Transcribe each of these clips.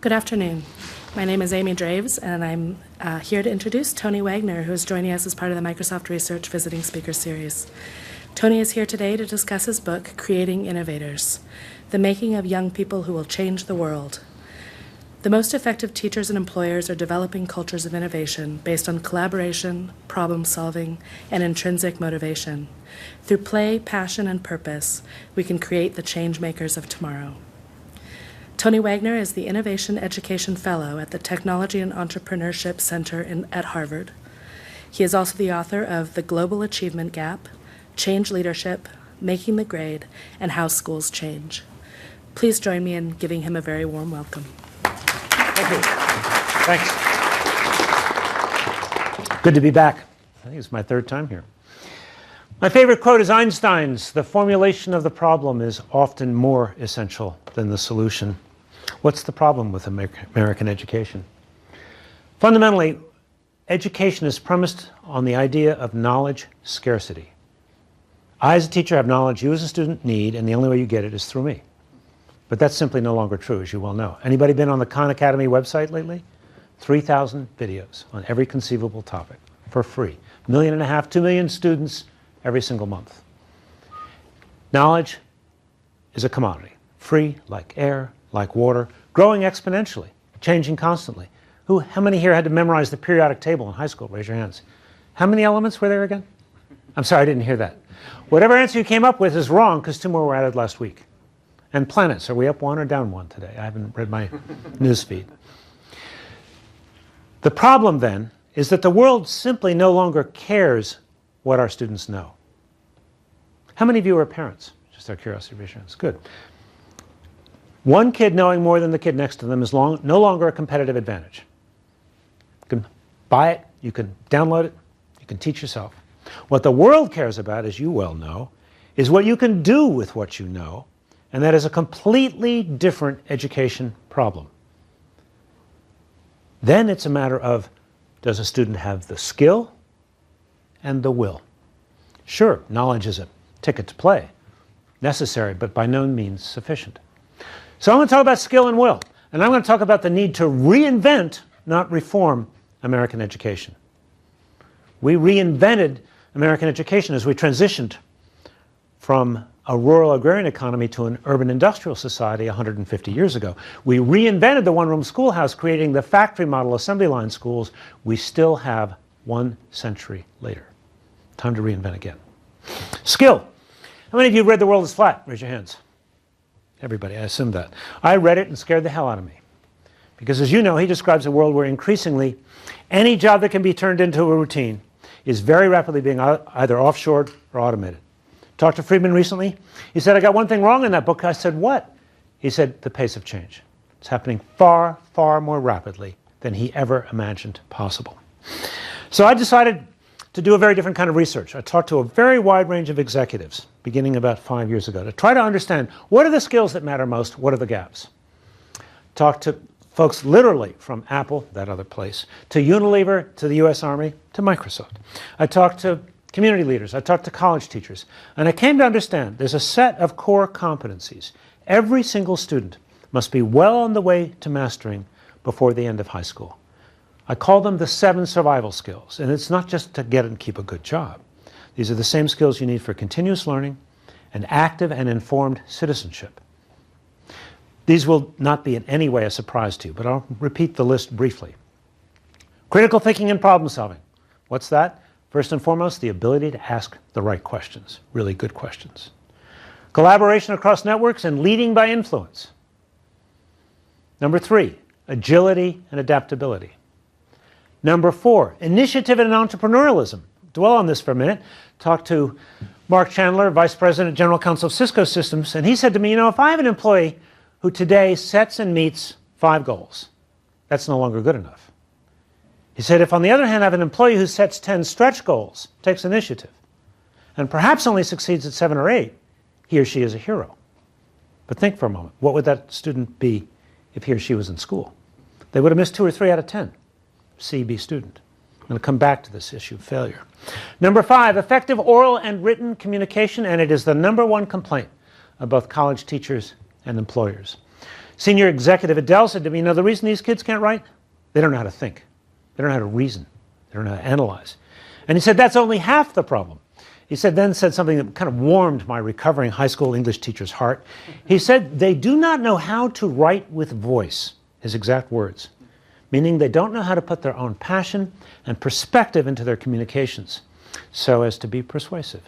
Good afternoon. My name is Amy Draves, and I'm here to introduce Tony Wagner, who is joining us as part of the Microsoft Research Visiting Speaker Series. Tony is here today to discuss his book, Creating Innovators, The Making of Young People Who Will Change the World. The most effective teachers and employers are developing cultures of innovation based on collaboration, problem solving, and intrinsic motivation. Through play, passion, and purpose, we can create the change makers of tomorrow. Tony Wagner is the Innovation Education Fellow at the Technology and Entrepreneurship Center at Harvard. He is also the author of The Global Achievement Gap, Change Leadership, Making the Grade, and How Schools Change. Please join me in giving him a very warm welcome. Thank you. Thanks. Good to be back. I think it's my third time here. My favorite quote is Einstein's: "The formulation of the problem is often more essential than the solution." What's the problem with American education? Fundamentally, education is premised on the idea of knowledge scarcity. I, as a teacher, have knowledge you as a student need, and the only way you get it is through me. But that's simply no longer true, as you well know. Anybody been on the Khan Academy website lately? 3,000 videos on every conceivable topic for free. 1.5 million, 2 million students every single month. Knowledge is a commodity, free like air, like water, growing exponentially, changing constantly. How many here had to memorize the periodic table in high school? Raise your hands. How many elements were there again? I'm sorry, I didn't hear that. Whatever answer you came up with is wrong, because 2 more were added last week. And planets, are we up 1 or down 1 today? I haven't read my news feed. The problem then is that the world simply no longer cares what our students know. How many of you are parents? Just out of curiosity, raise your hands. Good. One kid knowing more than the kid next to them is no longer a competitive advantage. You can buy it, you can download it, you can teach yourself. What the world cares about, as you well know, is what you can do with what you know, and that is a completely different education problem. Then it's a matter of, does a student have the skill and the will? Sure, knowledge is a ticket to play, necessary, but by no means sufficient. So I'm going to talk about skill and will, and I'm going to talk about the need to reinvent, not reform, American education. We reinvented American education as we transitioned from a rural agrarian economy to an urban industrial society 150 years ago. We reinvented the one-room schoolhouse, creating the factory model assembly line schools we still have 1 century later. Time to reinvent again. Skill. How many of you read The World is Flat? Raise your hands. Everybody, I assume that. I read it and scared the hell out of me. Because as you know, he describes a world where increasingly any job that can be turned into a routine is very rapidly being either offshored or automated. Talked to Friedman recently. He said, I got one thing wrong in that book. I said, what? He said, the pace of change. It's happening far, far more rapidly than he ever imagined possible. So I decided to do a very different kind of research. I talked to a very wide range of executives, beginning about 5 years ago, to try to understand what are the skills that matter most, what are the gaps. Talked to folks literally from Apple, that other place, to Unilever, to the US Army, to Microsoft. I talked to community leaders, I talked to college teachers, and I came to understand there's a set of core competencies every single student must be well on the way to mastering before the end of high school. I call them the 7 survival skills, and it's not just to get and keep a good job. These are the same skills you need for continuous learning and active and informed citizenship. These will not be in any way a surprise to you, but I'll repeat the list briefly. Critical thinking and problem solving. What's that? First and foremost, the ability to ask the right questions, really good questions. Collaboration across networks and leading by influence. Number 3, agility and adaptability. Number 4, initiative and entrepreneurialism. Dwell on this for a minute. Talked to Mark Chandler, Vice President, General Counsel of Cisco Systems, and he said to me, if I have an employee who today sets and meets 5 goals, that's no longer good enough. He said, if on the other hand I have an employee who sets 10 stretch goals, takes initiative, and perhaps only succeeds at 7 or 8, he or she is a hero. But think for a moment, what would that student be if he or she was in school? They would have missed 2 or 3 out of 10. CB student. I'm going to come back to this issue of failure. Number 5, effective oral and written communication, and it is the #1 complaint of both college teachers and employers. Senior executive at Dell said to me, the reason these kids can't write, they don't know how to think. They don't know how to reason. They don't know how to analyze. And he said, that's only half the problem. He then said something that kind of warmed my recovering high school English teacher's heart. He said, they do not know how to write with voice, his exact words, meaning they don't know how to put their own passion and perspective into their communications so as to be persuasive.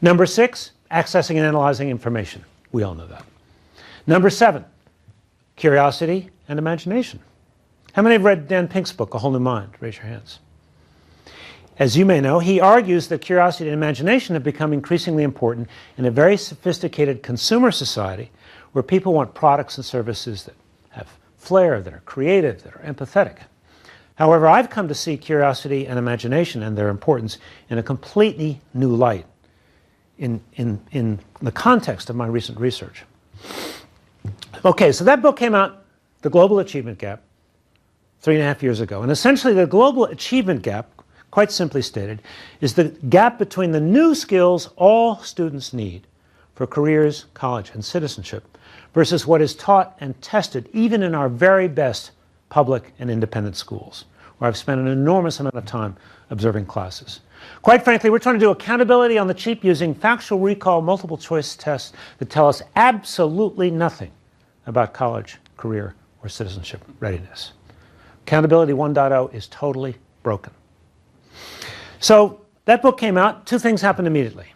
Number 6, accessing and analyzing information. We all know that. Number 7, curiosity and imagination. How many have read Dan Pink's book, A Whole New Mind? Raise your hands. As you may know, he argues that curiosity and imagination have become increasingly important in a very sophisticated consumer society where people want products and services that have flair, that are creative, that are empathetic. However, I've come to see curiosity and imagination and their importance in a completely new light in the context of my recent research. Okay, so that book came out, The Global Achievement Gap, 3.5 years ago. And essentially the global achievement gap, quite simply stated, is the gap between the new skills all students need for careers, college, and citizenship versus what is taught and tested even in our very best public and independent schools, where I've spent an enormous amount of time observing classes. Quite frankly, we're trying to do accountability on the cheap using factual recall multiple choice tests that tell us absolutely nothing about college, career, or citizenship readiness. Accountability 1.0 is totally broken. So that book came out, 2 things happened immediately.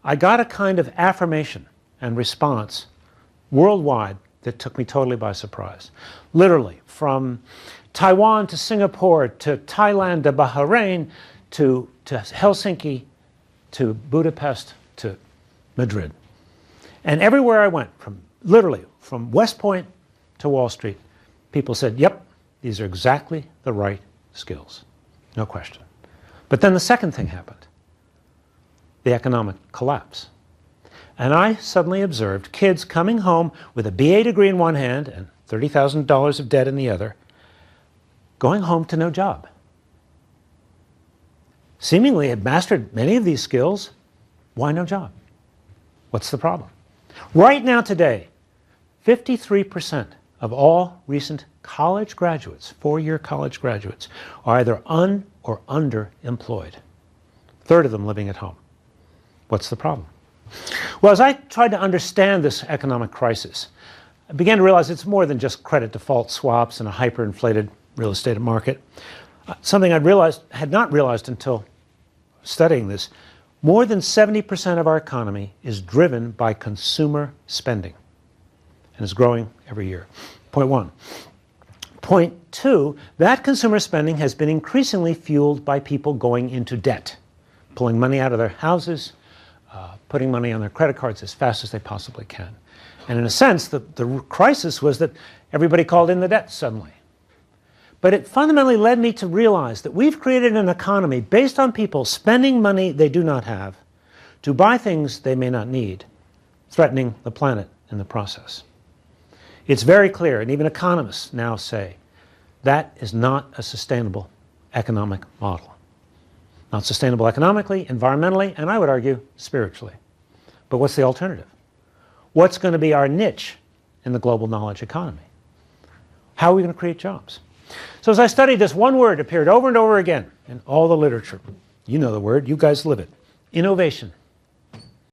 I got a kind of affirmation and response worldwide that took me totally by surprise. Literally, from Taiwan to Singapore to Thailand to Bahrain to Helsinki to Budapest to Madrid. And everywhere I went, literally from West Point to Wall Street, people said, yep, these are exactly the right skills. No question. But then the second thing happened, the economic collapse. And I suddenly observed kids coming home with a BA degree in one hand and $30,000 of debt in the other, going home to no job. Seemingly had mastered many of these skills. Why no job? What's the problem? Right now today, 53% of all recent college graduates, 4-year college graduates, are either or underemployed. 1/3 of them living at home. What's the problem? Well, as I tried to understand this economic crisis, I began to realize it's more than just credit default swaps and a hyperinflated real estate market. Something had not realized until studying this. More than 70% of our economy is driven by consumer spending and is growing every year. Point 1. Point 2, that consumer spending has been increasingly fueled by people going into debt, pulling money out of their houses, putting money on their credit cards as fast as they possibly can. And in a sense, the crisis was that everybody called in the debt suddenly. But it fundamentally led me to realize that we've created an economy based on people spending money they do not have to buy things they may not need, threatening the planet in the process. It's very clear, and even economists now say, that is not a sustainable economic model. Not sustainable economically, environmentally, and I would argue spiritually. But what's the alternative? What's going to be our niche in the global knowledge economy? How are we going to create jobs? So as I studied this, one word appeared over and over again in all the literature. You know the word, you guys live it. Innovation.